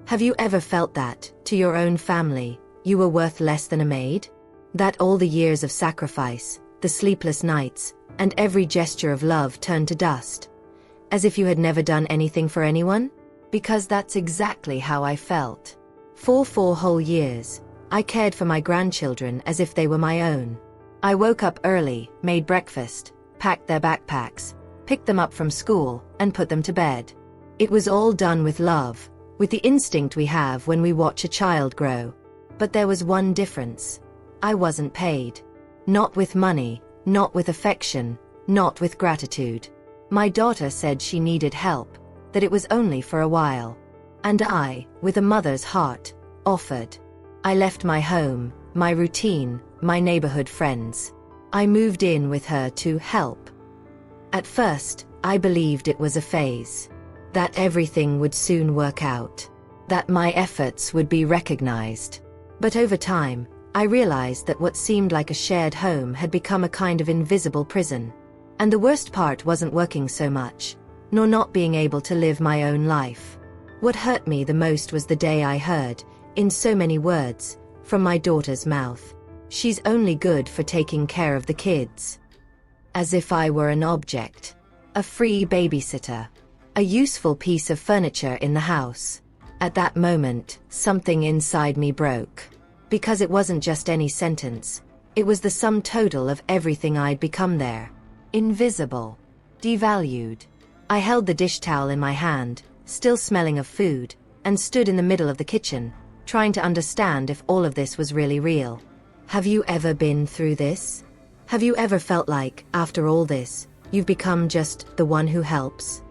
Have you ever felt that, to your own family, you were worth less than a maid? That all the years of sacrifice, the sleepless nights, and every gesture of love turned to dust? As if you had never done anything for anyone? Because that's exactly how I felt. For 4 whole years, I cared for my grandchildren as if they were my own. I woke up early, made breakfast, packed their backpacks, picked them up from school, and put them to bed. It was all done with love, with the instinct we have when we watch a child grow. But there was one difference. I wasn't paid. Not with money, not with affection, not with gratitude. My daughter said she needed help, that it was only for a while. And I, with a mother's heart, offered. I left my home, my routine, my neighborhood friends. I moved in with her to help. At first, I believed it was a phase. That everything would soon work out. That my efforts would be recognized. But over time, I realized that what seemed like a shared home had become a kind of invisible prison. And the worst part wasn't working so much, nor not being able to live my own life. What hurt me the most was the day I heard, in so many words, from my daughter's mouth, "She's only good for taking care of the kids." As if I were an object. A free babysitter. A useful piece of furniture in the house. At that moment, something inside me broke. Because it wasn't just any sentence. It was the sum total of everything I'd become there. Invisible. Devalued. I held the dish towel in my hand, still smelling of food, and stood in the middle of the kitchen, trying to understand if all of this was really real. Have you ever been through this? Have you ever felt like, after all this, you've become just the one who helps?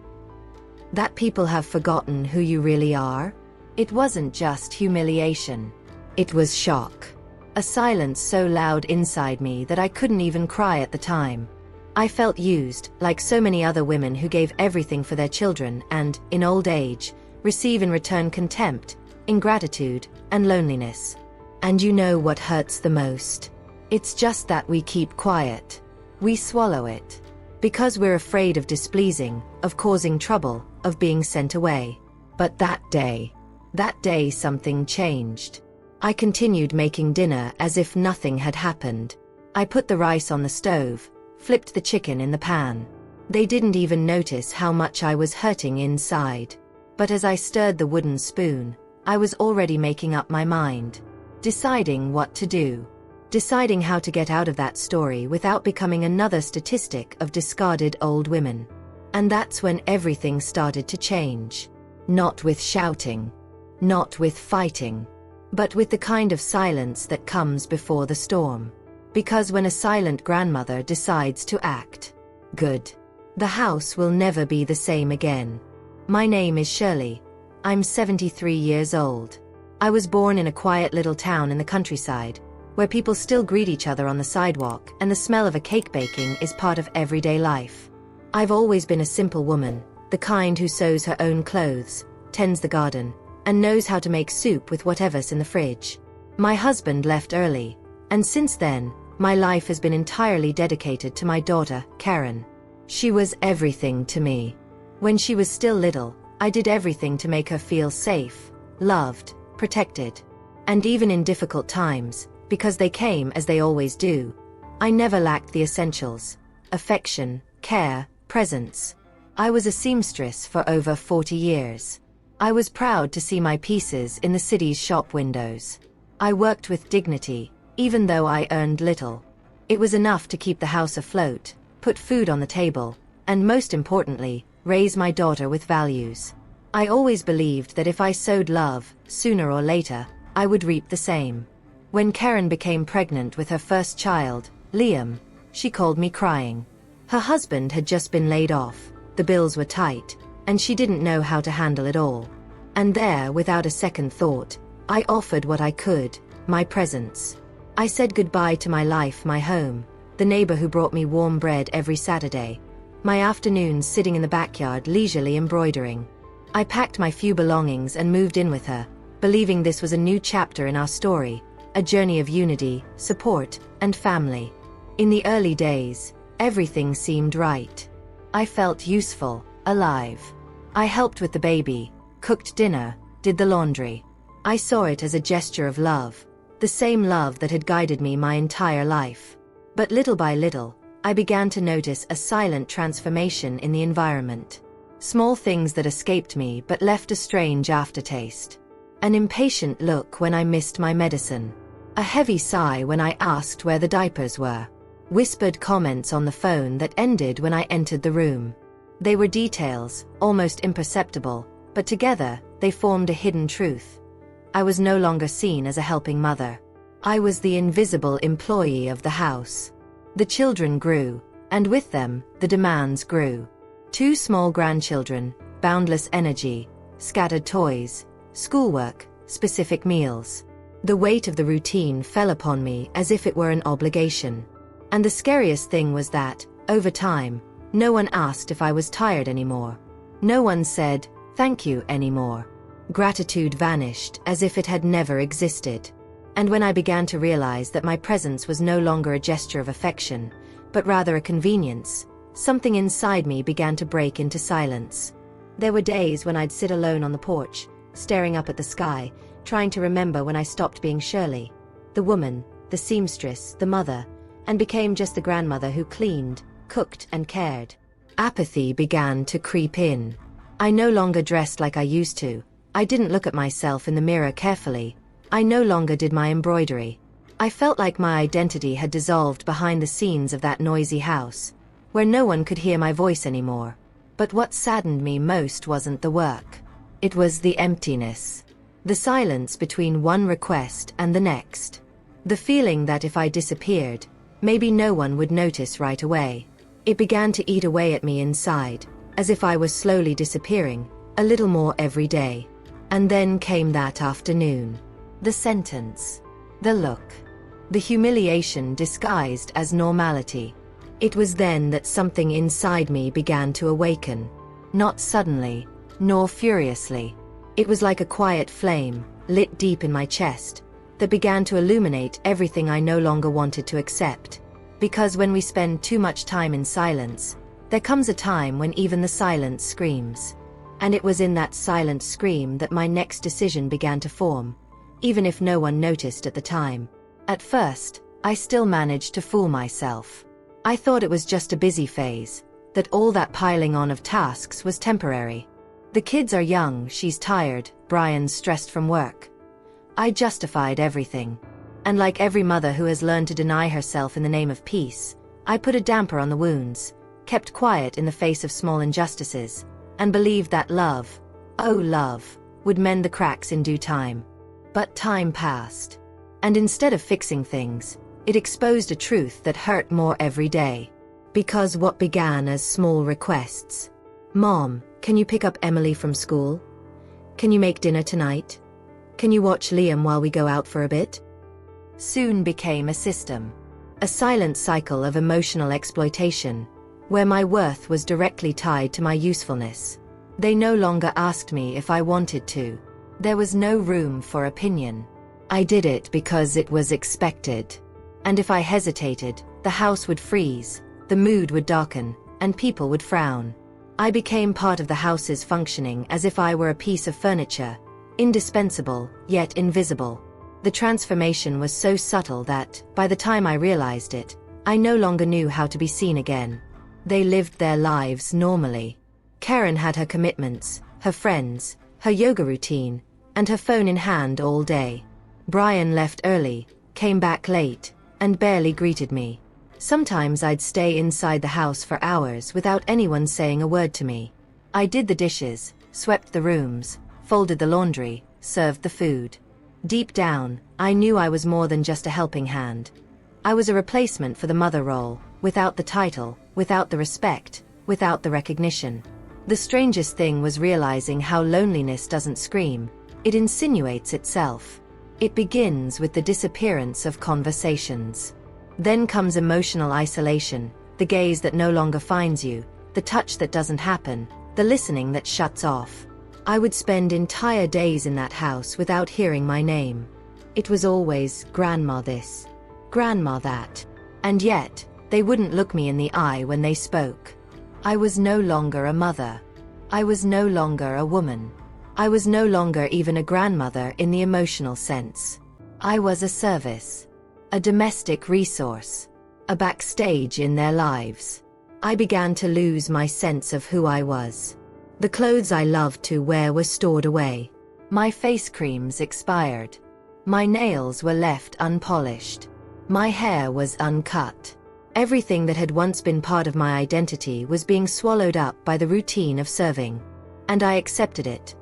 That people have forgotten who you really are? It wasn't just humiliation. It was shock. A silence so loud inside me that I couldn't even cry at the time. I felt used, like so many other women who gave everything for their children and, in old age, receive in return contempt, ingratitude, and loneliness. And you know what hurts the most? It's just that we keep quiet. We swallow it. Because we're afraid of displeasing, of causing trouble, of being sent away. But that day something changed. I continued making dinner as if nothing had happened. I put the rice on the stove, flipped the chicken in the pan. They didn't even notice how much I was hurting inside. But as I stirred the wooden spoon, I was already making up my mind. Deciding what to do. Deciding how to get out of that story without becoming another statistic of discarded old women. And that's when everything started to change. Not with shouting. Not with fighting. But with the kind of silence that comes before the storm. Because when a silent grandmother decides to act, good, the house will never be the same again. My name is Shirley. I'm 73 years old. I was born in a quiet little town in the countryside, where people still greet each other on the sidewalk and the smell of a cake baking is part of everyday life. I've always been a simple woman, the kind who sews her own clothes, tends the garden, and knows how to make soup with whatever's in the fridge. My husband left early, and since then, my life has been entirely dedicated to my daughter, Karen. She was everything to me. When she was still little, I did everything to make her feel safe, loved, protected. And even in difficult times, because they came as they always do, I never lacked the essentials: affection, care, presence. I was a seamstress for over 40 years. I was proud to see my pieces in the city's shop windows. I worked with dignity, even though I earned little. It was enough to keep the house afloat, put food on the table, and most importantly, raise my daughter with values. I always believed that if I sowed love, sooner or later, I would reap the same. When Karen became pregnant with her first child, Liam, she called me crying. Her husband had just been laid off, the bills were tight, and she didn't know how to handle it all. And there, without a second thought, I offered what I could, my presence. I said goodbye to my life, my home, the neighbor who brought me warm bread every Saturday, my afternoons sitting in the backyard leisurely embroidering. I packed my few belongings and moved in with her, believing this was a new chapter in our story, a journey of unity, support, and family. In the early days, everything seemed right. I felt useful, alive. I helped with the baby, cooked dinner, did the laundry. I saw it as a gesture of love, the same love that had guided me my entire life. But little by little, I began to notice a silent transformation in the environment. Small things that escaped me but left a strange aftertaste. An impatient look when I missed my medicine. A heavy sigh when I asked where the diapers were. Whispered comments on the phone that ended when I entered the room. They were details, almost imperceptible, but together, they formed a hidden truth. I was no longer seen as a helping mother. I was the invisible employee of the house. The children grew, and with them, the demands grew. 2 small grandchildren, boundless energy, scattered toys, schoolwork, specific meals. The weight of the routine fell upon me as if it were an obligation. And the scariest thing was that, over time, no one asked if I was tired anymore. No one said, "Thank you" anymore. Gratitude vanished as if it had never existed. And when I began to realize that my presence was no longer a gesture of affection, but rather a convenience, something inside me began to break into silence. There were days when I'd sit alone on the porch, staring up at the sky, trying to remember when I stopped being Shirley, the woman, the seamstress, the mother, and became just the grandmother who cleaned, cooked, and cared. Apathy began to creep in. I no longer dressed like I used to. I didn't look at myself in the mirror carefully. I no longer did my embroidery. I felt like my identity had dissolved behind the scenes of that noisy house, where no one could hear my voice anymore. But what saddened me most wasn't the work. It was the emptiness. The silence between one request and the next. The feeling that if I disappeared, maybe no one would notice right away. It began to eat away at me inside, as if I was slowly disappearing, a little more every day. And then came that afternoon. The sentence. The look. The humiliation disguised as normality. It was then that something inside me began to awaken. Not suddenly, nor furiously. It was like a quiet flame, lit deep in my chest, that began to illuminate everything I no longer wanted to accept. Because when we spend too much time in silence, there comes a time when even the silence screams. And it was in that silent scream that my next decision began to form, even if no one noticed at the time. At first, I still managed to fool myself. I thought it was just a busy phase, that all that piling on of tasks was temporary. The kids are young, she's tired, Brian's stressed from work. I justified everything. And like every mother who has learned to deny herself in the name of peace, I put a damper on the wounds, kept quiet in the face of small injustices, and believed that love, oh love, would mend the cracks in due time. But time passed. And instead of fixing things, it exposed a truth that hurt more every day. Because what began as small requests. Mom, can you pick up Emily from school? Can you make dinner tonight? Can you watch Liam while we go out for a bit? Soon became a system. A silent cycle of emotional exploitation, where my worth was directly tied to my usefulness. They no longer asked me if I wanted to. There was no room for opinion. I did it because it was expected. And if I hesitated, the house would freeze, the mood would darken, and people would frown. I became part of the house's functioning as if I were a piece of furniture, indispensable, yet invisible. The transformation was so subtle that, by the time I realized it, I no longer knew how to be seen again. They lived their lives normally. Karen had her commitments, her friends, her yoga routine, and her phone in hand all day. Brian left early, came back late, and barely greeted me. Sometimes I'd stay inside the house for hours without anyone saying a word to me. I did the dishes, swept the rooms, folded the laundry, served the food. Deep down, I knew I was more than just a helping hand. I was a replacement for the mother role, without the title, without the respect, without the recognition. The strangest thing was realizing how loneliness doesn't scream, it insinuates itself. It begins with the disappearance of conversations. Then comes emotional isolation, the gaze that no longer finds you, the touch that doesn't happen, the listening that shuts off. I would spend entire days in that house without hearing my name. It was always, Grandma this, Grandma that. And yet, they wouldn't look me in the eye when they spoke. I was no longer a mother. I was no longer a woman. I was no longer even a grandmother in the emotional sense. I was a service, a domestic resource, a backstage in their lives. I began to lose my sense of who I was. The clothes I loved to wear were stored away. My face creams expired. My nails were left unpolished. My hair was uncut. Everything that had once been part of my identity was being swallowed up by the routine of serving. And I accepted it,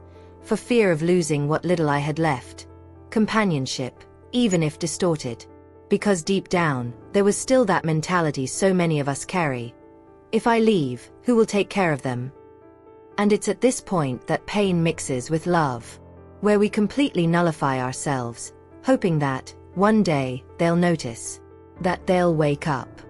for fear of losing what little I had left. Companionship, even if distorted. Because deep down, there was still that mentality so many of us carry. If I leave, who will take care of them? And it's at this point that pain mixes with love, where we completely nullify ourselves, hoping that, one day, they'll notice, that they'll wake up,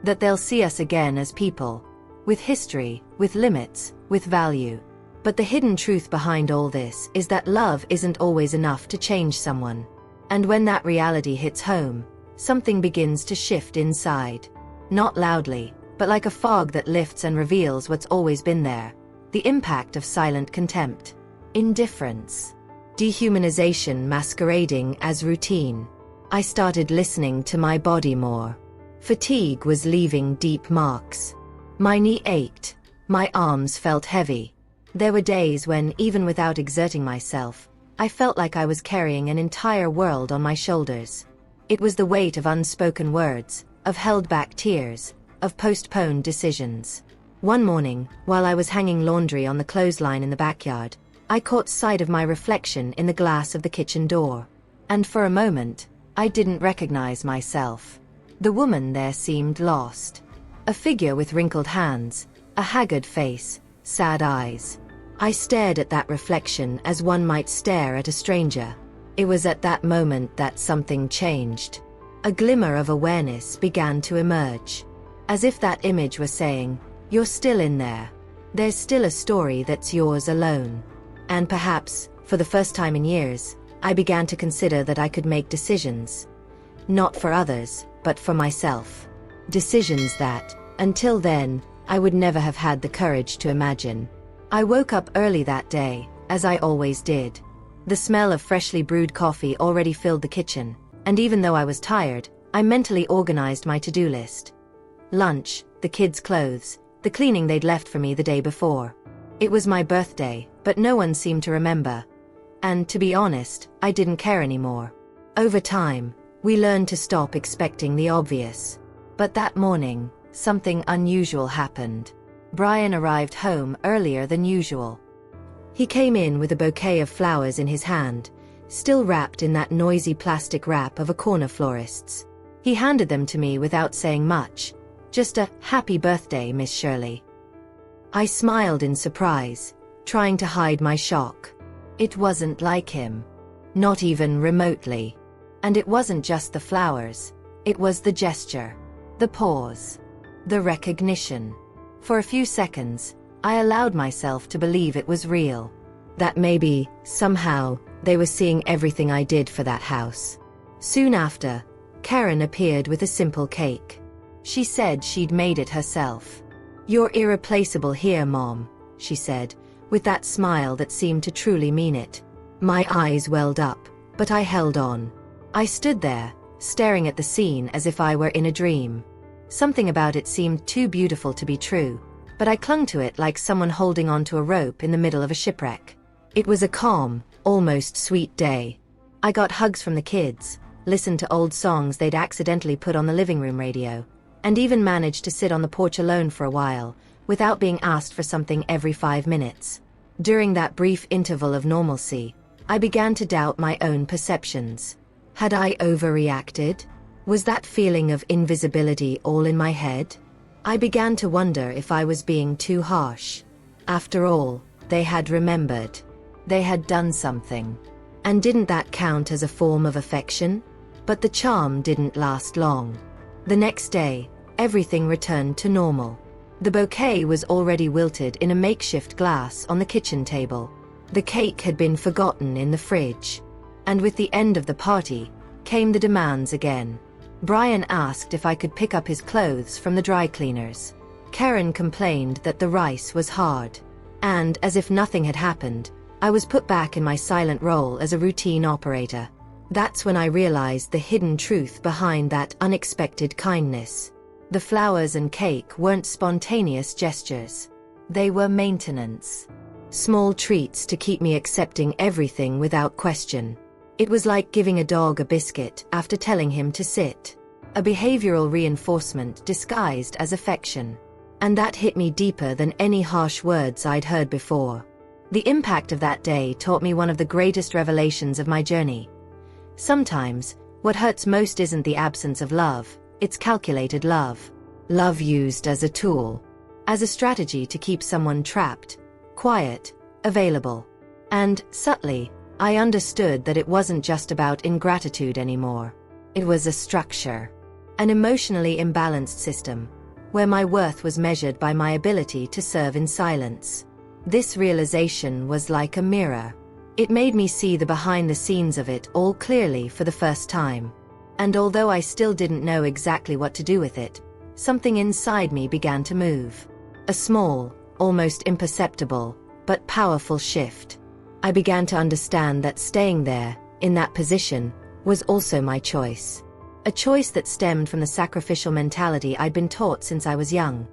that they'll see us again as people, with history, with limits, with value. But the hidden truth behind all this is that love isn't always enough to change someone. And when that reality hits home, something begins to shift inside. Not loudly, but like a fog that lifts and reveals what's always been there. The impact of silent contempt, indifference, dehumanization masquerading as routine. I started listening to my body more. Fatigue was leaving deep marks. My knee ached. My arms felt heavy. There were days when, even without exerting myself, I felt like I was carrying an entire world on my shoulders. It was the weight of unspoken words, of held-back tears, of postponed decisions. One morning, while I was hanging laundry on the clothesline in the backyard, I caught sight of my reflection in the glass of the kitchen door. And for a moment, I didn't recognize myself. The woman there seemed lost. A figure with wrinkled hands, a haggard face, sad eyes. I stared at that reflection as one might stare at a stranger. It was at that moment that something changed. A glimmer of awareness began to emerge. As if that image were saying, "You're still in there. There's still a story that's yours alone." And perhaps, for the first time in years, I began to consider that I could make decisions. Not for others, but for myself. Decisions that, until then, I would never have had the courage to imagine. I woke up early that day, as I always did. The smell of freshly brewed coffee already filled the kitchen, and even though I was tired, I mentally organized my to-do list. Lunch, the kids' clothes, the cleaning they'd left for me the day before. It was my birthday, but no one seemed to remember. And to be honest, I didn't care anymore. Over time, we learned to stop expecting the obvious. But that morning, something unusual happened. Brian arrived home earlier than usual. He came in with a bouquet of flowers in his hand, still wrapped in that noisy plastic wrap of a corner florist's. He handed them to me without saying much. Just a "Happy birthday, Miss Shirley." I smiled in surprise, trying to hide my shock. It wasn't like him. Not even remotely. And it wasn't just the flowers. It was the gesture. The pause. The recognition. For a few seconds, I allowed myself to believe it was real. That maybe, somehow, they were seeing everything I did for that house. Soon after, Karen appeared with a simple cake. She said she'd made it herself. "You're irreplaceable here, Mom," she said, with that smile that seemed to truly mean it. My eyes welled up, but I held on. I stood there, staring at the scene as if I were in a dream. Something about it seemed too beautiful to be true, but I clung to it like someone holding onto a rope in the middle of a shipwreck. It was a calm, almost sweet day. I got hugs from the kids, listened to old songs they'd accidentally put on the living room radio, and even managed to sit on the porch alone for a while, without being asked for something every 5 minutes. During that brief interval of normalcy, I began to doubt my own perceptions. Had I overreacted? Was that feeling of invisibility all in my head? I began to wonder if I was being too harsh. After all, they had remembered. They had done something. And didn't that count as a form of affection? But the charm didn't last long. The next day, everything returned to normal. The bouquet was already wilted in a makeshift glass on the kitchen table. The cake had been forgotten in the fridge. And with the end of the party, came the demands again. Brian asked if I could pick up his clothes from the dry cleaners. Karen complained that the rice was hard. And, as if nothing had happened, I was put back in my silent role as a routine operator. That's when I realized the hidden truth behind that unexpected kindness. The flowers and cake weren't spontaneous gestures. They were maintenance. Small treats to keep me accepting everything without question. It was like giving a dog a biscuit after telling him to sit. A behavioral reinforcement disguised as affection. And that hit me deeper than any harsh words I'd heard before. The impact of that day taught me one of the greatest revelations of my journey. Sometimes, what hurts most isn't the absence of love, it's calculated love. Love used as a tool. As a strategy to keep someone trapped, quiet, available. And, subtly, I understood that it wasn't just about ingratitude anymore. It was a structure. An emotionally imbalanced system, where my worth was measured by my ability to serve in silence. This realization was like a mirror. It made me see the behind the scenes of it all clearly for the first time. And although I still didn't know exactly what to do with it, something inside me began to move. A small, almost imperceptible, but powerful shift. I began to understand that staying there, in that position, was also my choice. A choice that stemmed from the sacrificial mentality I'd been taught since I was young.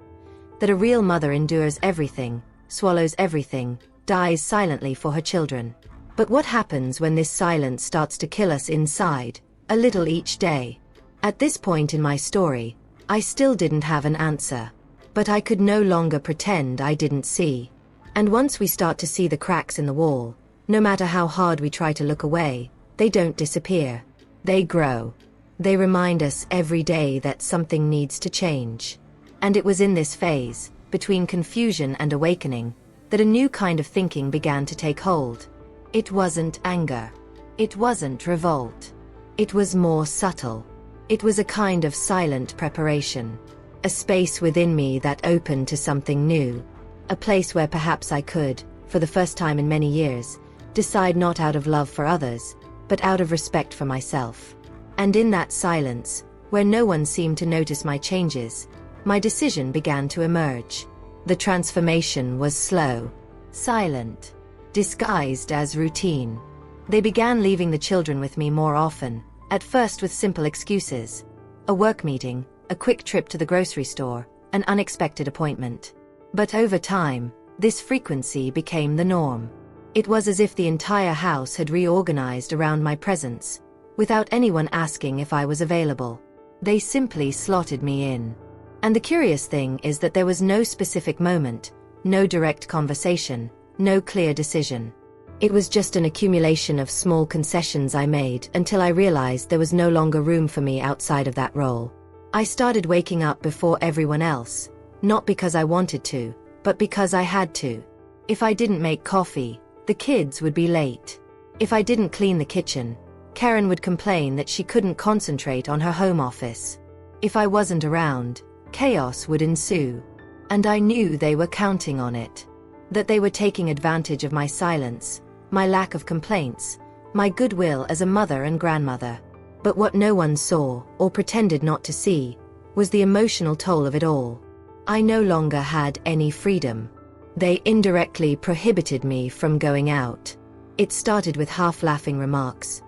That a real mother endures everything, swallows everything, dies silently for her children. But what happens when this silence starts to kill us inside, a little each day? At this point in my story, I still didn't have an answer. But I could no longer pretend I didn't see. And once we start to see the cracks in the wall, no matter how hard we try to look away, they don't disappear. They grow. They remind us every day that something needs to change. And it was in this phase, between confusion and awakening, that a new kind of thinking began to take hold. It wasn't anger. It wasn't revolt. It was more subtle. It was a kind of silent preparation. A space within me that opened to something new. A place where perhaps I could, for the first time in many years, decide not out of love for others, but out of respect for myself. And in that silence, where no one seemed to notice my changes, my decision began to emerge. The transformation was slow, silent, disguised as routine. They began leaving the children with me more often, at first with simple excuses. A work meeting, a quick trip to the grocery store, an unexpected appointment. But over time, this frequency became the norm. It was as if the entire house had reorganized around my presence, without anyone asking if I was available. They simply slotted me in. And the curious thing is that there was no specific moment, no direct conversation, no clear decision. It was just an accumulation of small concessions I made until I realized there was no longer room for me outside of that role. I started waking up before everyone else, not because I wanted to, but because I had to. If I didn't make coffee, the kids would be late. If I didn't clean the kitchen, Karen would complain that she couldn't concentrate on her home office. If I wasn't around, chaos would ensue. And I knew they were counting on it. That they were taking advantage of my silence, my lack of complaints, my goodwill as a mother and grandmother. But what no one saw, or pretended not to see, was the emotional toll of it all. I no longer had any freedom. They indirectly prohibited me from going out. It started with half-laughing remarks.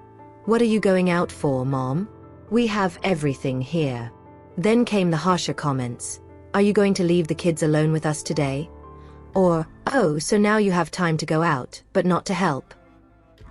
"What are you going out for, Mom? We have everything here." Then came the harsher comments. "Are you going to leave the kids alone with us today?" Or, "Oh, so now you have time to go out, but not to help."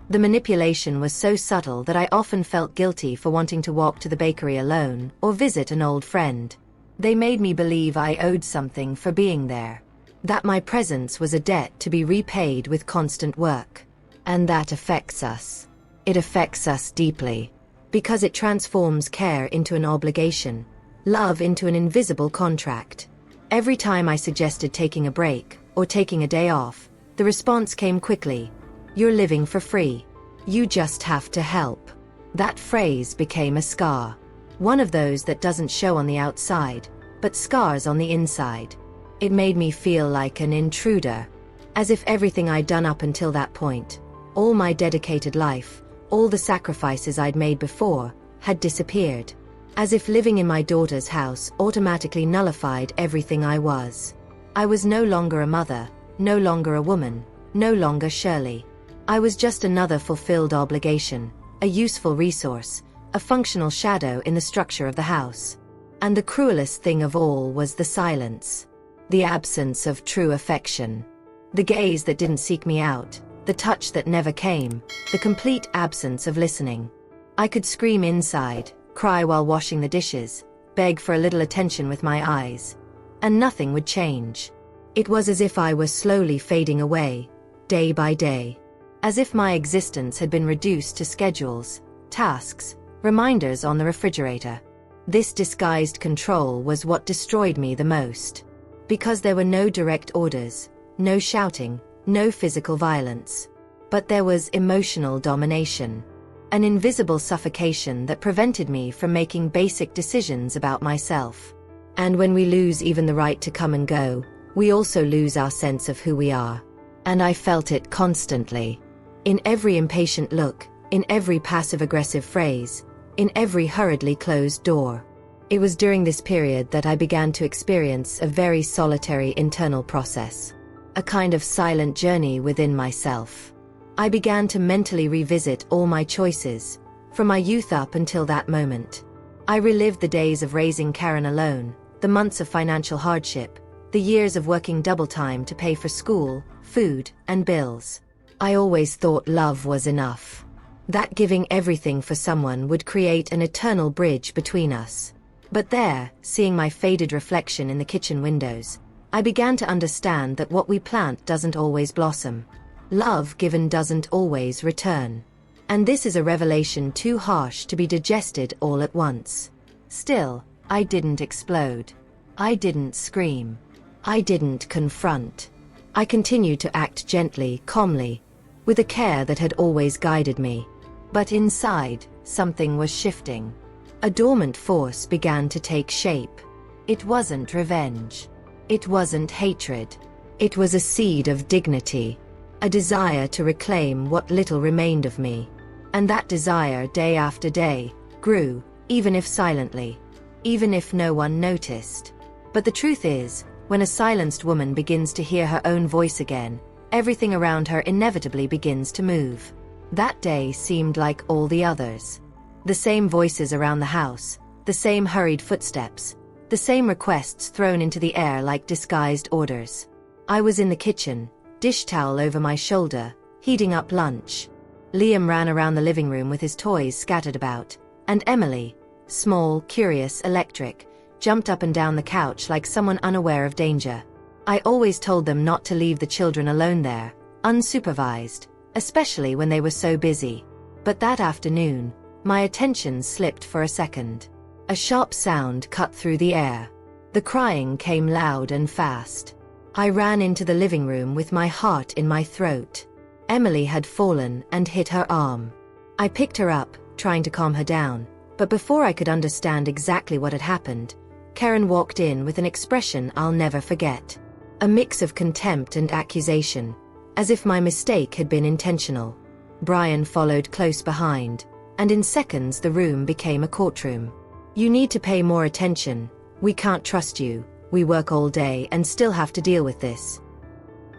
The manipulation was so subtle that I often felt guilty for wanting to walk to the bakery alone or visit an old friend. They made me believe I owed something for being there. That my presence was a debt to be repaid with constant work. And that affects us. It affects us deeply. Because it transforms care into an obligation, love into an invisible contract. Every time I suggested taking a break, or taking a day off, the response came quickly. "You're living for free. You just have to help." That phrase became a scar. One of those that doesn't show on the outside, but scars on the inside. It made me feel like an intruder. As if everything I'd done up until that point, all my dedicated life, all the sacrifices I'd made before, had disappeared. As if living in my daughter's house automatically nullified everything I was. I was no longer a mother, no longer a woman, no longer Shirley. I was just another fulfilled obligation, a useful resource, a functional shadow in the structure of the house. And the cruelest thing of all was the silence. The absence of true affection. The gaze that didn't seek me out, the touch that never came, the complete absence of listening. I could scream inside, cry while washing the dishes, beg for a little attention with my eyes, and nothing would change. It was as if I were slowly fading away, day by day. As if my existence had been reduced to schedules, tasks, reminders on the refrigerator. This disguised control was what destroyed me the most. Because there were no direct orders, no shouting, no physical violence. But there was emotional domination. An invisible suffocation that prevented me from making basic decisions about myself. And when we lose even the right to come and go, we also lose our sense of who we are. And I felt it constantly. In every impatient look, in every passive-aggressive phrase, in every hurriedly closed door. It was during this period that I began to experience a very solitary internal process. A kind of silent journey within myself. I began to mentally revisit all my choices, from my youth up until that moment. I relived the days of raising Karen alone, the months of financial hardship, the years of working double time to pay for school, food, and bills. I always thought love was enough. That giving everything for someone would create an eternal bridge between us. But there, seeing my faded reflection in the kitchen windows, I began to understand that what we plant doesn't always blossom. Love given doesn't always return. And this is a revelation too harsh to be digested all at once. Still, I didn't explode. I didn't scream. I didn't confront. I continued to act gently, calmly, with a care that had always guided me. But inside, something was shifting. A dormant force began to take shape. It wasn't revenge. It wasn't hatred. It was a seed of dignity. A desire to reclaim what little remained of me. And that desire, day after day, grew, even if silently. Even if no one noticed. But the truth is, when a silenced woman begins to hear her own voice again, everything around her inevitably begins to move. That day seemed like all the others. The same voices around the house, the same hurried footsteps, the same requests thrown into the air like disguised orders. I was in the kitchen, dish towel over my shoulder, heating up lunch. Liam ran around the living room with his toys scattered about, and Emily, small, curious, electric, jumped up and down the couch like someone unaware of danger. I always told them not to leave the children alone there, unsupervised, especially when they were so busy. But that afternoon, my attention slipped for a second. A sharp sound cut through the air. The crying came loud and fast. I ran into the living room with my heart in my throat. Emily had fallen and hit her arm. I picked her up, trying to calm her down, but before I could understand exactly what had happened, Karen walked in with an expression I'll never forget. A mix of contempt and accusation, as if my mistake had been intentional. Brian followed close behind, and in seconds the room became a courtroom. You need to pay more attention. We can't trust you. We work all day and still have to deal with this.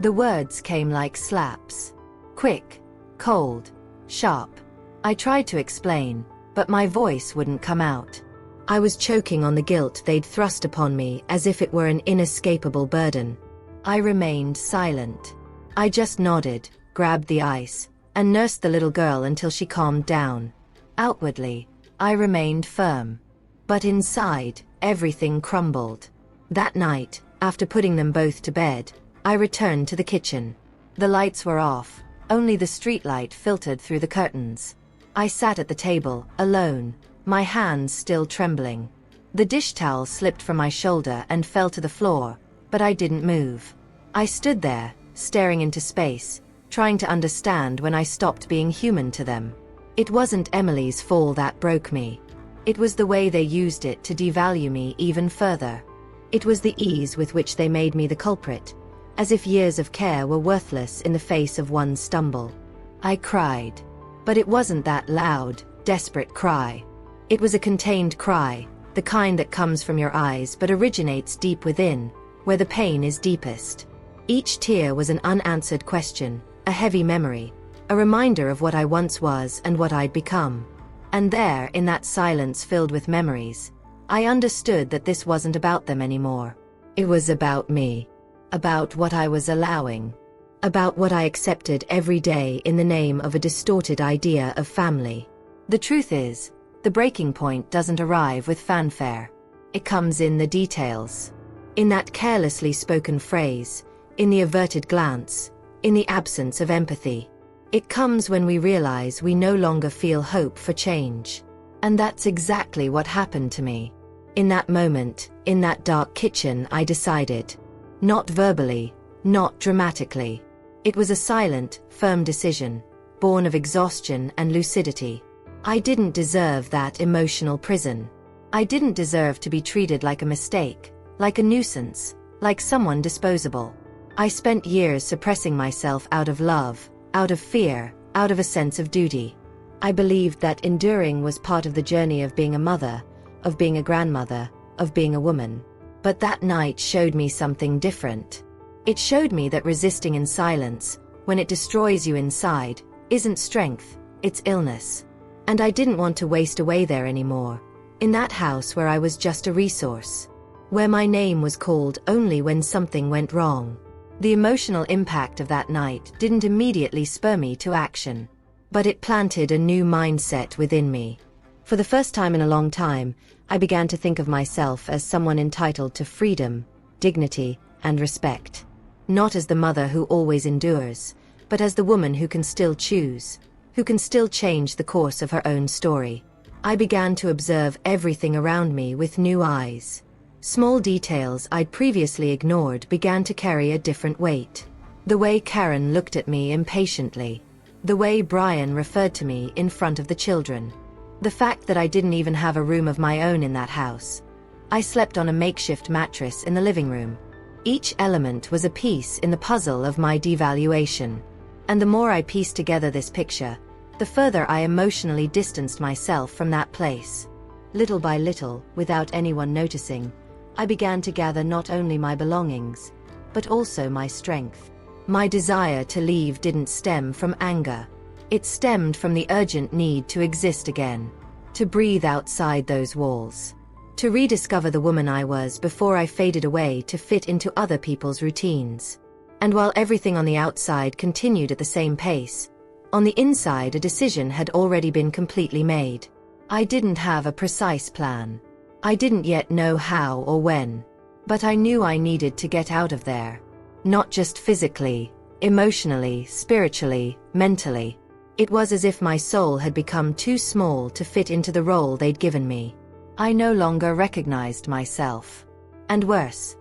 The words came like slaps. Quick, cold, sharp. I tried to explain, but my voice wouldn't come out. I was choking on the guilt they'd thrust upon me as if it were an inescapable burden. I remained silent. I just nodded, grabbed the ice, and nursed the little girl until she calmed down. Outwardly, I remained firm. But inside, everything crumbled. That night, after putting them both to bed, I returned to the kitchen. The lights were off, only the streetlight filtered through the curtains. I sat at the table, alone, my hands still trembling. The dish towel slipped from my shoulder and fell to the floor, but I didn't move. I stood there, staring into space, trying to understand when I stopped being human to them. It wasn't Emily's fall that broke me. It was the way they used it to devalue me even further. It was the ease with which they made me the culprit, as if years of care were worthless in the face of one stumble. I cried. But it wasn't that loud, desperate cry. It was a contained cry, the kind that comes from your eyes but originates deep within, where the pain is deepest. Each tear was an unanswered question, a heavy memory, a reminder of what I once was and what I'd become. And there, in that silence filled with memories, I understood that this wasn't about them anymore. It was about me. About what I was allowing. About what I accepted every day in the name of a distorted idea of family. The truth is, the breaking point doesn't arrive with fanfare. It comes in the details. In that carelessly spoken phrase, in the averted glance, in the absence of empathy. It comes when we realize we no longer feel hope for change. And that's exactly what happened to me. In that moment, in that dark kitchen, I decided. Not verbally, not dramatically. It was a silent, firm decision, born of exhaustion and lucidity. I didn't deserve that emotional prison. I didn't deserve to be treated like a mistake, like a nuisance, like someone disposable. I spent years suppressing myself out of love, out of fear, out of a sense of duty. I believed that enduring was part of the journey of being a mother, of being a grandmother, of being a woman. But that night showed me something different. It showed me that resisting in silence, when it destroys you inside, isn't strength, it's illness. And I didn't want to waste away there anymore. In that house where I was just a resource. Where my name was called only when something went wrong. The emotional impact of that night didn't immediately spur me to action. But it planted a new mindset within me. For the first time in a long time, I began to think of myself as someone entitled to freedom, dignity, and respect. Not as the mother who always endures, but as the woman who can still choose, who can still change the course of her own story. I began to observe everything around me with new eyes. Small details I'd previously ignored began to carry a different weight. The way Karen looked at me impatiently. The way Brian referred to me in front of the children. The fact that I didn't even have a room of my own in that house. I slept on a makeshift mattress in the living room. Each element was a piece in the puzzle of my devaluation. And the more I pieced together this picture, the further I emotionally distanced myself from that place. Little by little, without anyone noticing, I began to gather not only my belongings, but also my strength. My desire to leave didn't stem from anger. It stemmed from the urgent need to exist again. To breathe outside those walls. To rediscover the woman I was before I faded away to fit into other people's routines. And while everything on the outside continued at the same pace, on the inside a decision had already been completely made. I didn't have a precise plan. I didn't yet know how or when. But I knew I needed to get out of there. Not just physically, emotionally, spiritually, mentally. It was as if my soul had become too small to fit into the role they'd given me. I no longer recognized myself. And worse,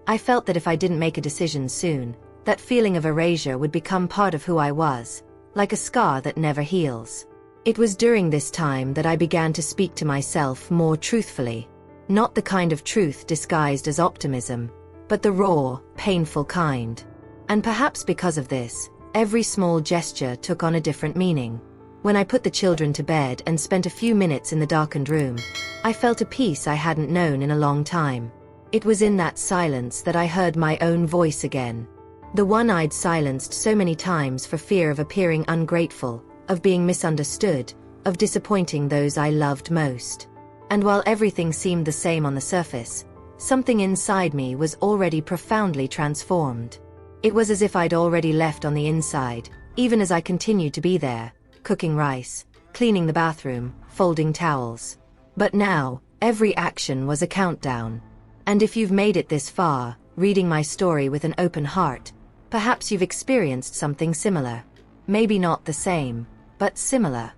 I felt that if I didn't make a decision soon, that feeling of erasure would become part of who I was, like a scar that never heals. It was during this time that I began to speak to myself more truthfully. Not the kind of truth disguised as optimism, but the raw, painful kind. And perhaps because of this, every small gesture took on a different meaning. When I put the children to bed and spent a few minutes in the darkened room, I felt a peace I hadn't known in a long time. It was in that silence that I heard my own voice again. The one I'd silenced so many times for fear of appearing ungrateful, of being misunderstood, of disappointing those I loved most. And while everything seemed the same on the surface, something inside me was already profoundly transformed. It was as if I'd already left on the inside, even as I continued to be there, cooking rice, cleaning the bathroom, folding towels. But now, every action was a countdown. And if you've made it this far, reading my story with an open heart, perhaps you've experienced something similar. Maybe not the same, but similar.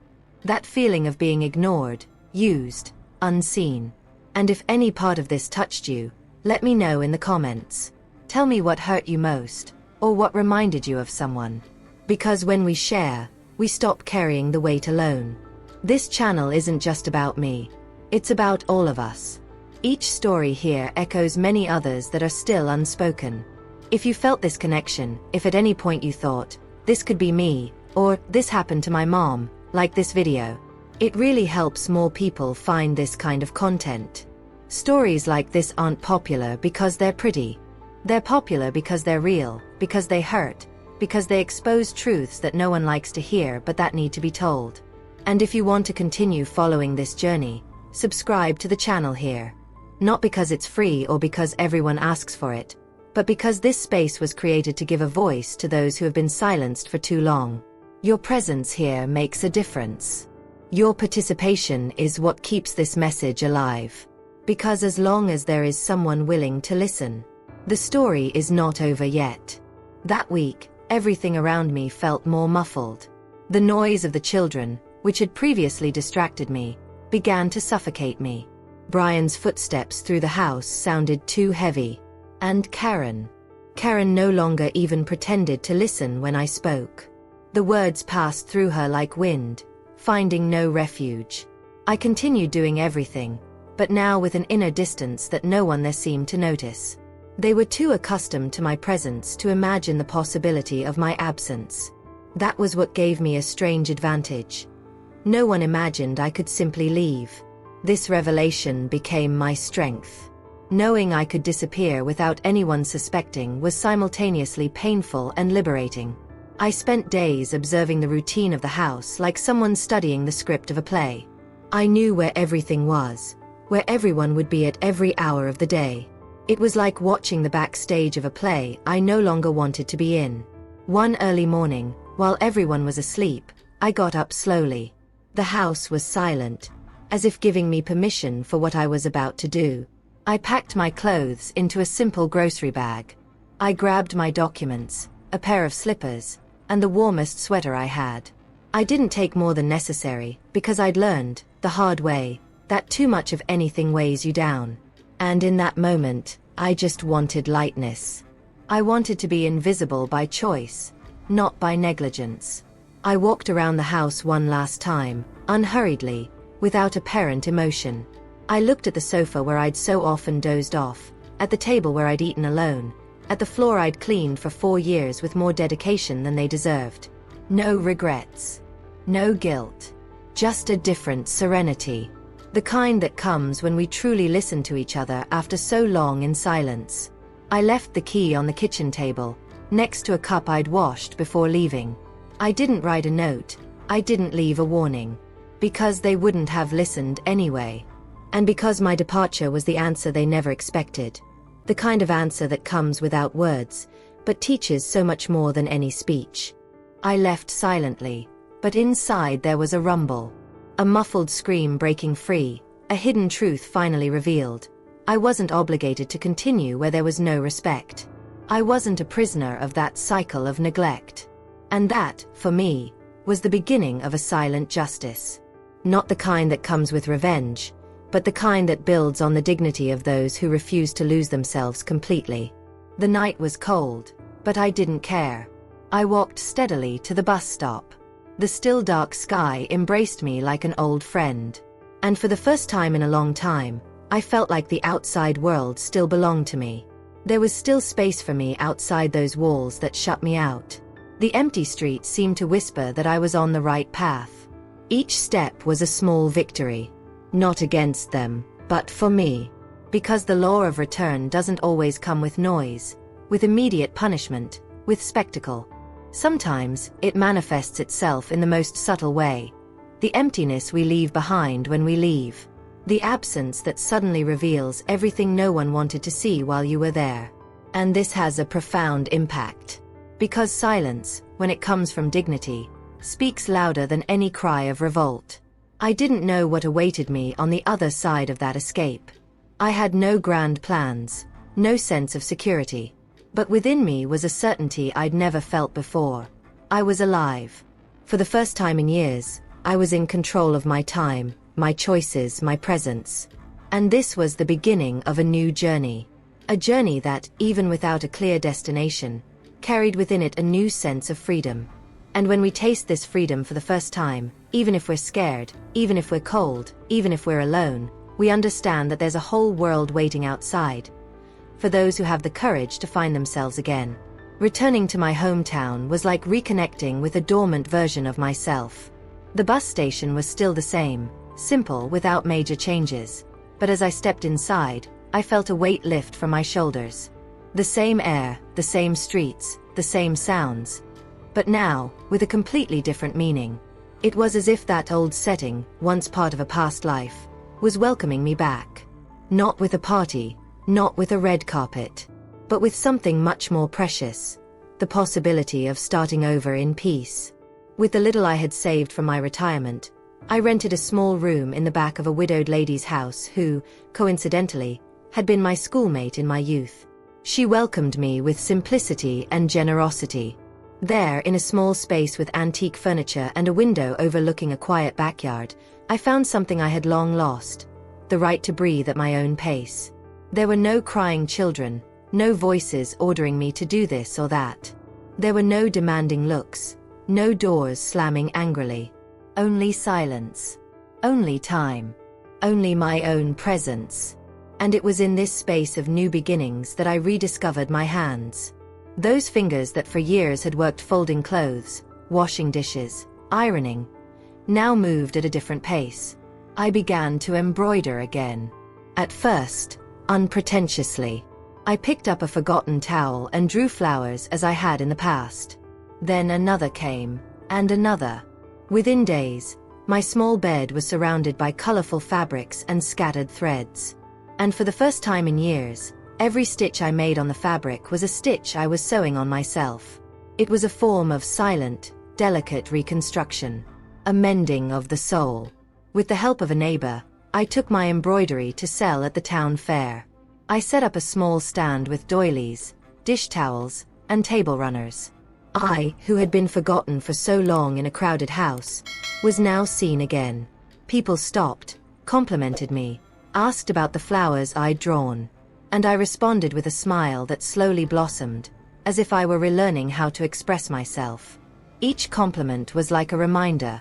That feeling of being ignored, used, unseen. And if any part of this touched you, let me know in the comments. Tell me what hurt you most, or what reminded you of someone. Because when we share, we stop carrying the weight alone. This channel isn't just about me. It's about all of us. Each story here echoes many others that are still unspoken. If you felt this connection, if at any point you thought, this could be me, or this happened to my mom, like this video, it really helps more people find this kind of content. Stories like this aren't popular because they're pretty. They're popular because they're real, because they hurt, because they expose truths that no one likes to hear but that need to be told. And if you want to continue following this journey, subscribe to the channel here. Not because it's free or because everyone asks for it, but because this space was created to give a voice to those who have been silenced for too long. Your presence here makes a difference. Your participation is what keeps this message alive. Because as long as there is someone willing to listen, the story is not over yet. That week, everything around me felt more muffled. The noise of the children, which had previously distracted me, began to suffocate me. Brian's footsteps through the house sounded too heavy. And Karen no longer even pretended to listen when I spoke. The words passed through her like wind, finding no refuge. I continued doing everything, but now with an inner distance that no one there seemed to notice. They were too accustomed to my presence to imagine the possibility of my absence. That was what gave me a strange advantage. No one imagined I could simply leave. This revelation became my strength. Knowing I could disappear without anyone suspecting was simultaneously painful and liberating. I spent days observing the routine of the house like someone studying the script of a play. I knew where everything was, where everyone would be at every hour of the day. It was like watching the backstage of a play I no longer wanted to be in. One early morning, while everyone was asleep, I got up slowly. The house was silent, as if giving me permission for what I was about to do. I packed my clothes into a simple grocery bag. I grabbed my documents, a pair of slippers, and the warmest sweater I had. I didn't take more than necessary, because I'd learned, the hard way, that too much of anything weighs you down. And in that moment, I just wanted lightness. I wanted to be invisible by choice, not by negligence. I walked around the house one last time, unhurriedly, without apparent emotion. I looked at the sofa where I'd so often dozed off, at the table where I'd eaten alone, at the floor I'd cleaned for 4 years with more dedication than they deserved. No regrets. No guilt. Just a different serenity. The kind that comes when we truly listen to each other after so long in silence. I left the key on the kitchen table, next to a cup I'd washed before leaving. I didn't write a note, I didn't leave a warning. Because they wouldn't have listened anyway. And because my departure was the answer they never expected. The kind of answer that comes without words, but teaches so much more than any speech. I left silently, but inside there was a rumble. A muffled scream breaking free, a hidden truth finally revealed. I wasn't obligated to continue where there was no respect. I wasn't a prisoner of that cycle of neglect. And that, for me, was the beginning of a silent justice. Not the kind that comes with revenge, but the kind that builds on the dignity of those who refuse to lose themselves completely. The night was cold, but I didn't care. I walked steadily to the bus stop. The still dark sky embraced me like an old friend. And for the first time in a long time, I felt like the outside world still belonged to me. There was still space for me outside those walls that shut me out. The empty street seemed to whisper that I was on the right path. Each step was a small victory. Not against them, but for me. Because the law of return doesn't always come with noise, with immediate punishment, with spectacle. Sometimes, it manifests itself in the most subtle way. The emptiness we leave behind when we leave. The absence that suddenly reveals everything no one wanted to see while you were there. And this has a profound impact. Because silence, when it comes from dignity, speaks louder than any cry of revolt. I didn't know what awaited me on the other side of that escape. I had no grand plans, no sense of security. But within me was a certainty I'd never felt before. I was alive. For the first time in years, I was in control of my time, my choices, my presence. And this was the beginning of a new journey. A journey that, even without a clear destination, carried within it a new sense of freedom. And when we taste this freedom for the first time, even if we're scared, even if we're cold, even if we're alone, we understand that there's a whole world waiting outside. For those who have the courage to find themselves again. Returning to my hometown was like reconnecting with a dormant version of myself. The bus station was still the same, simple without major changes. But as I stepped inside, I felt a weight lift from my shoulders. The same air, the same streets, the same sounds, But now, with a completely different meaning. It was as if that old setting, once part of a past life, was welcoming me back. Not with a party, not with a red carpet, but with something much more precious, the possibility of starting over in peace. With the little I had saved from my retirement, I rented a small room in the back of a widowed lady's house who, coincidentally, had been my schoolmate in my youth. She welcomed me with simplicity and generosity. There, in a small space with antique furniture and a window overlooking a quiet backyard, I found something I had long lost: the right to breathe at my own pace. There were no crying children, no voices ordering me to do this or that. There were no demanding looks, no doors slamming angrily. Only silence. Only time. Only my own presence. And it was in this space of new beginnings that I rediscovered my hands. Those fingers that for years had worked folding clothes, washing dishes, ironing, now moved at a different pace. I began to embroider again. At first, unpretentiously. I picked up a forgotten towel and drew flowers as I had in the past. Then another came, and another. Within days, my small bed was surrounded by colorful fabrics and scattered threads. And for the first time in years, every stitch I made on the fabric was a stitch I was sewing on myself. It was a form of silent, delicate reconstruction. A mending of the soul. With the help of a neighbor, I took my embroidery to sell at the town fair. I set up a small stand with doilies, dish towels, and table runners. I, who had been forgotten for so long in a crowded house, was now seen again. People stopped, complimented me, asked about the flowers I'd drawn, and I responded with a smile that slowly blossomed, as if I were relearning how to express myself. Each compliment was like a reminder.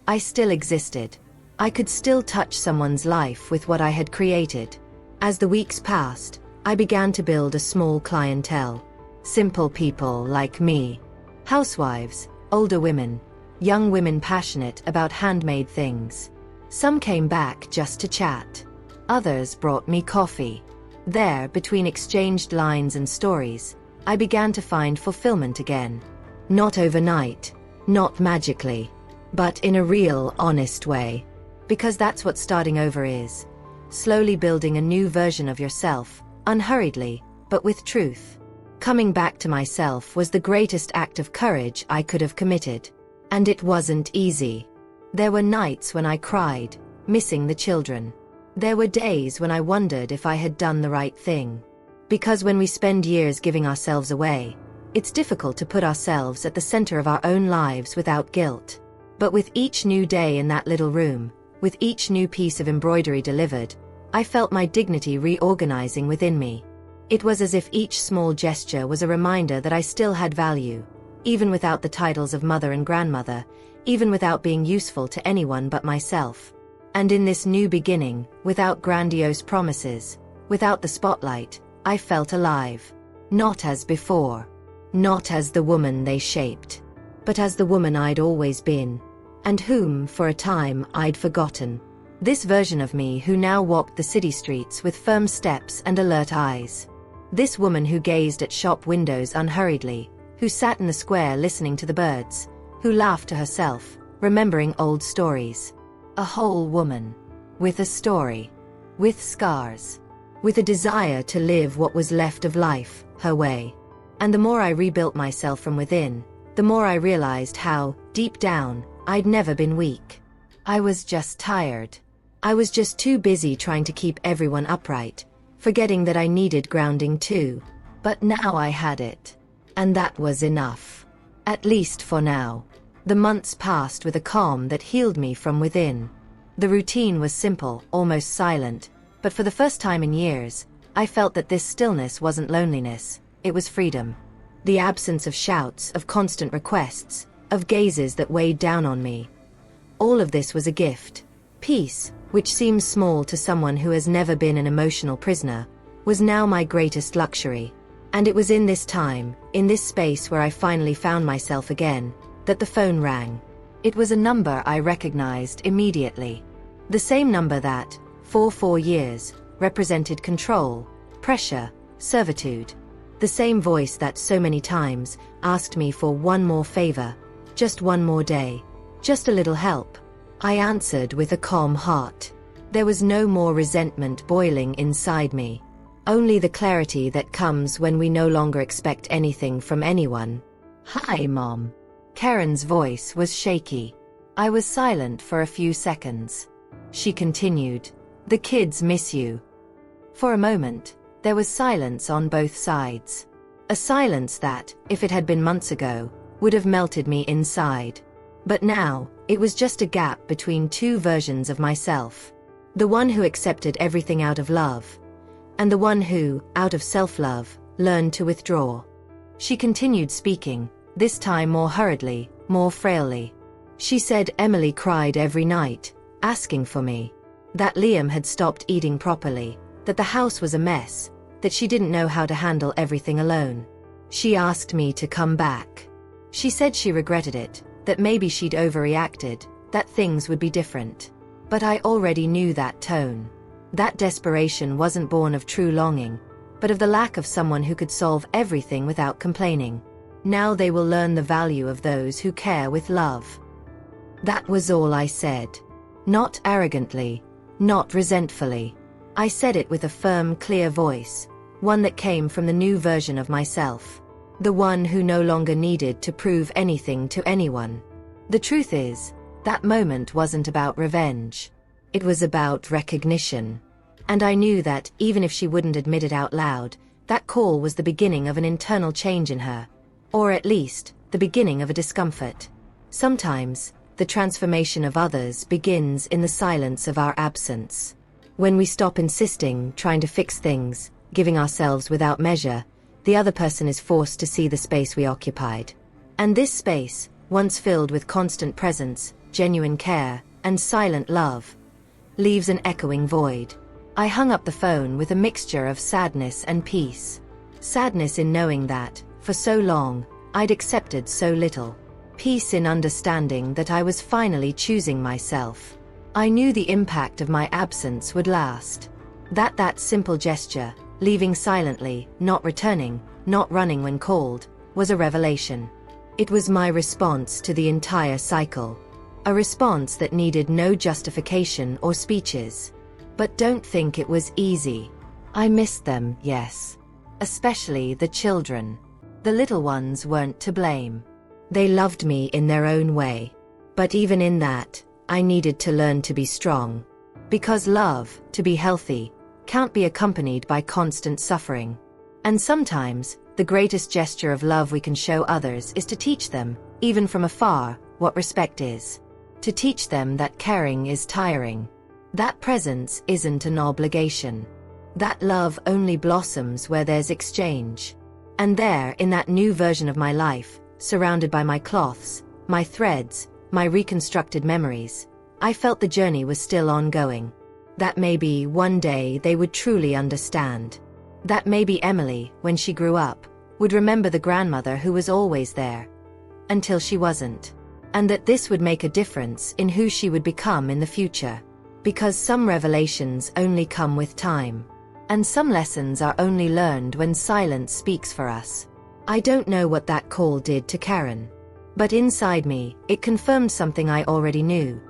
I still existed. I could still touch someone's life with what I had created. As the weeks passed, I began to build a small clientele. Simple people like me. Housewives, older women, young women passionate about handmade things. Some came back just to chat. Others brought me coffee. There, between exchanged lines and stories, I began to find fulfillment again. Not overnight, not magically, but in a real, honest way. Because that's what starting over is. Slowly building a new version of yourself, unhurriedly, but with truth. Coming back to myself was the greatest act of courage I could have committed. And it wasn't easy. There were nights when I cried, missing the children. There were days when I wondered if I had done the right thing. Because when we spend years giving ourselves away, it's difficult to put ourselves at the center of our own lives without guilt. But with each new day in that little room, with each new piece of embroidery delivered, I felt my dignity reorganizing within me. It was as if each small gesture was a reminder that I still had value, even without the titles of mother and grandmother, even without being useful to anyone but myself. And in this new beginning, without grandiose promises, without the spotlight, I felt alive. Not as before. Not as the woman they shaped. But as the woman I'd always been. And whom, for a time, I'd forgotten. This version of me who now walked the city streets with firm steps and alert eyes. This woman who gazed at shop windows unhurriedly, who sat in the square listening to the birds, who laughed to herself, remembering old stories. A whole woman. With a story. With scars. With a desire to live what was left of life, her way. And the more I rebuilt myself from within, the more I realized how, deep down, I'd never been weak. I was just tired. I was just too busy trying to keep everyone upright, forgetting that I needed grounding too. But now I had it. And that was enough. At least for now. The months passed with a calm that healed me from within. The routine was simple, almost silent, but for the first time in years, I felt that this stillness wasn't loneliness, it was freedom. The absence of shouts, of constant requests, of gazes that weighed down on me. All of this was a gift. Peace, which seems small to someone who has never been an emotional prisoner, was now my greatest luxury. And it was in this time, in this space where I finally found myself again, that the phone rang. It was a number I recognized immediately. The same number that, for 4 years, represented control, pressure, servitude. The same voice that so many times asked me for one more favor, just one more day, just a little help. I answered with a calm heart. There was no more resentment boiling inside me. Only the clarity that comes when we no longer expect anything from anyone. "Hi, Mom." Karen's voice was shaky. I was silent for a few seconds. She continued, "The kids miss you." For a moment, there was silence on both sides. A silence that, if it had been months ago, would have melted me inside. But now, it was just a gap between two versions of myself. The one who accepted everything out of love, and the one who, out of self-love, learned to withdraw. She continued speaking, this time more hurriedly, more frailly. She said Emily cried every night, asking for me. That Liam had stopped eating properly, that the house was a mess, that she didn't know how to handle everything alone. She asked me to come back. She said she regretted it, that maybe she'd overreacted, that things would be different. But I already knew that tone. That desperation wasn't born of true longing, but of the lack of someone who could solve everything without complaining. Now they will learn the value of those who care with love. That was all I said. Not arrogantly, not resentfully. I said it with a firm, clear voice, one that came from the new version of myself. The one who no longer needed to prove anything to anyone. The truth is, that moment wasn't about revenge. It was about recognition. And I knew that, even if she wouldn't admit it out loud, that call was the beginning of an internal change in her. Or at least, the beginning of a discomfort. Sometimes, the transformation of others begins in the silence of our absence. When we stop insisting, trying to fix things, giving ourselves without measure, the other person is forced to see the space we occupied. And this space, once filled with constant presence, genuine care, and silent love, leaves an echoing void. I hung up the phone with a mixture of sadness and peace. Sadness in knowing that, for so long, I'd accepted so little. Peace in understanding that I was finally choosing myself. I knew the impact of my absence would last. That simple gesture, leaving silently, not returning, not running when called, was a revelation. It was my response to the entire cycle. A response that needed no justification or speeches. But don't think it was easy. I missed them, yes. Especially the children. The little ones weren't to blame. They loved me in their own way. But even in that, I needed to learn to be strong. Because love, to be healthy, can't be accompanied by constant suffering. And sometimes, the greatest gesture of love we can show others is to teach them, even from afar, what respect is. To teach them that caring is tiring. That presence isn't an obligation. That love only blossoms where there's exchange. And there, in that new version of my life, surrounded by my cloths, my threads, my reconstructed memories, I felt the journey was still ongoing. That maybe one day they would truly understand. That maybe Emily, when she grew up, would remember the grandmother who was always there. Until she wasn't. And that this would make a difference in who she would become in the future. Because some revelations only come with time. And some lessons are only learned when silence speaks for us. I don't know what that call did to Karen. But inside me, it confirmed something I already knew.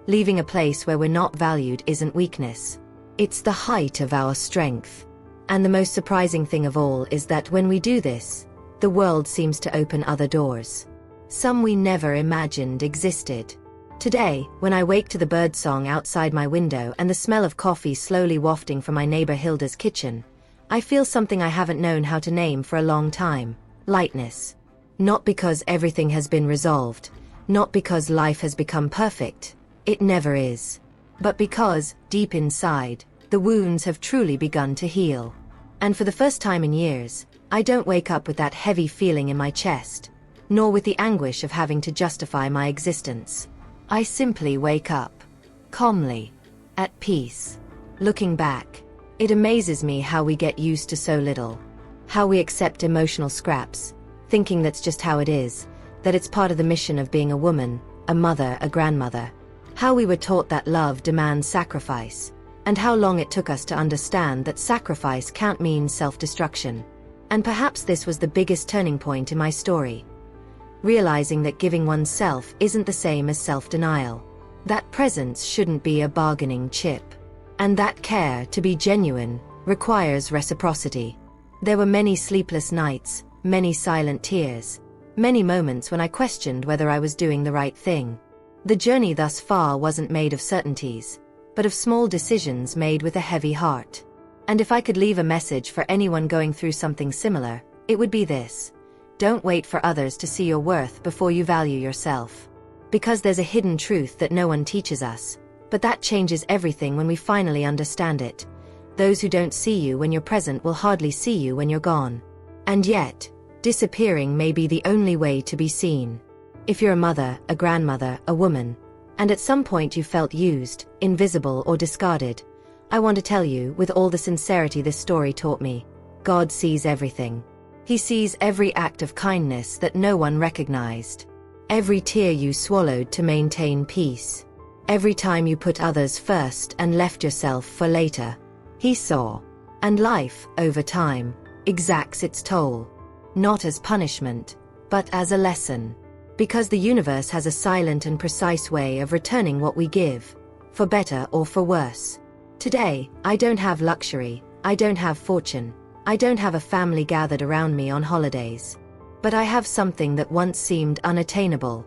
Leaving a place where we're not valued isn't weakness. It's the height of our strength. And the most surprising thing of all is that when we do this, the world seems to open other doors. Some we never imagined existed. Today, when I wake to the birdsong outside my window and the smell of coffee slowly wafting from my neighbor Hilda's kitchen, I feel something I haven't known how to name for a long time: lightness. Not because everything has been resolved, not because life has become perfect, it never is. But because, deep inside, the wounds have truly begun to heal. And for the first time in years, I don't wake up with that heavy feeling in my chest, nor with the anguish of having to justify my existence. I simply wake up, calmly, at peace. Looking back, it amazes me how we get used to so little. How we accept emotional scraps, thinking that's just how it is, that it's part of the mission of being a woman, a mother, a grandmother. How we were taught that love demands sacrifice, and how long it took us to understand that sacrifice can't mean self-destruction. And perhaps this was the biggest turning point in my story. Realizing that giving oneself isn't the same as self-denial. That presence shouldn't be a bargaining chip. And that care, to be genuine, requires reciprocity. There were many sleepless nights, many silent tears, many moments when I questioned whether I was doing the right thing. The journey thus far wasn't made of certainties, but of small decisions made with a heavy heart. And if I could leave a message for anyone going through something similar, it would be this: don't wait for others to see your worth before you value yourself. Because there's a hidden truth that no one teaches us, but that changes everything when we finally understand it. Those who don't see you when you're present will hardly see you when you're gone. And yet, disappearing may be the only way to be seen. If you're a mother, a grandmother, a woman, and at some point you felt used, invisible, or discarded, I want to tell you, with all the sincerity this story taught me, God sees everything. He sees every act of kindness that no one recognized. Every tear you swallowed to maintain peace. Every time you put others first and left yourself for later. He saw. And life, over time, exacts its toll. Not as punishment, but as a lesson. Because the universe has a silent and precise way of returning what we give, for better or for worse. Today, I don't have luxury, I don't have fortune, I don't have a family gathered around me on holidays. But I have something that once seemed unattainable: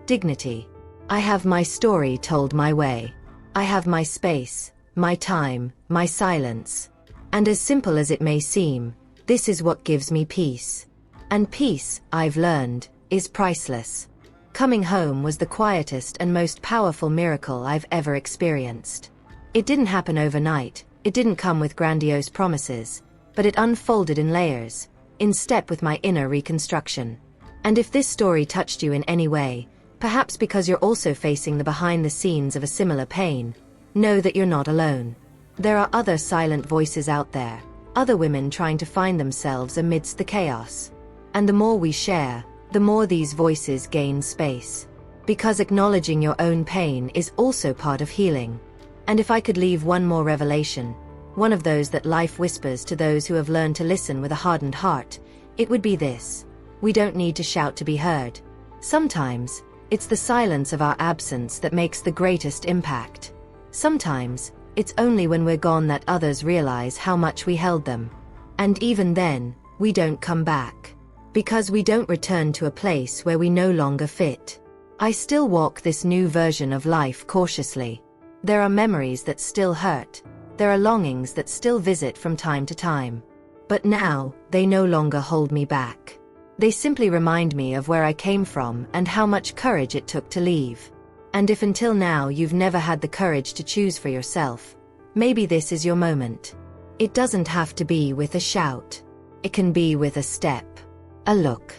dignity. I have my story told my way. I have my space, my time, my silence. And as simple as it may seem, this is what gives me peace. And peace, I've learned, is priceless. Coming home was the quietest and most powerful miracle I've ever experienced. It didn't happen overnight, it didn't come with grandiose promises, but it unfolded in layers, in step with my inner reconstruction. And if this story touched you in any way, perhaps because you're also facing the behind the scenes of a similar pain, know that you're not alone. There are other silent voices out there, other women trying to find themselves amidst the chaos. And the more we share, the more these voices gain space. Because acknowledging your own pain is also part of healing. And if I could leave one more revelation, one of those that life whispers to those who have learned to listen with a hardened heart, it would be this: we don't need to shout to be heard. Sometimes, it's the silence of our absence that makes the greatest impact. Sometimes, it's only when we're gone that others realize how much we held them. And even then, we don't come back. Because we don't return to a place where we no longer fit. I still walk this new version of life cautiously. There are memories that still hurt. There are longings that still visit from time to time. But now, they no longer hold me back. They simply remind me of where I came from and how much courage it took to leave. And if until now you've never had the courage to choose for yourself, maybe this is your moment. It doesn't have to be with a shout. It can be with a step, a look,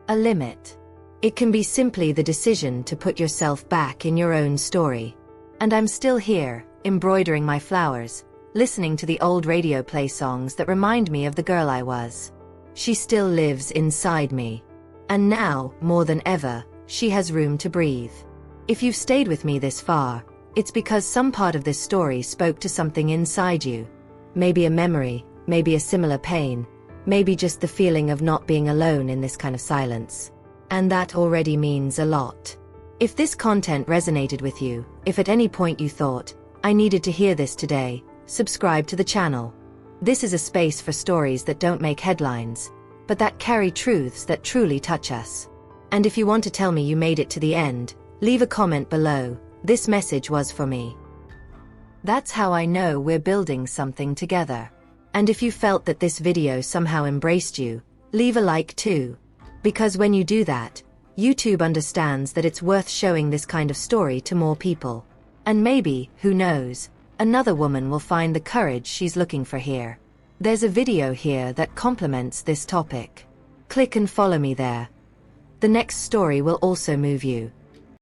a limit. It can be simply the decision to put yourself back in your own story. And I'm still here, embroidering my flowers, listening to the old radio play songs that remind me of the girl I was. She still lives inside me. And now, more than ever, she has room to breathe. If you've stayed with me this far, it's because some part of this story spoke to something inside you. Maybe a memory, maybe a similar pain, maybe just the feeling of not being alone in this kind of silence. And that already means a lot. If this content resonated with you, if at any point you thought, I needed to hear this today, subscribe to the channel. This is a space for stories that don't make headlines, but that carry truths that truly touch us. And if you want to tell me you made it to the end, leave a comment below: this message was for me. That's how I know we're building something together. And if you felt that this video somehow embraced you, leave a like too. Because when you do that, YouTube understands that it's worth showing this kind of story to more people. And maybe, who knows, another woman will find the courage she's looking for here. There's a video here that complements this topic. Click and follow me there. The next story will also move you.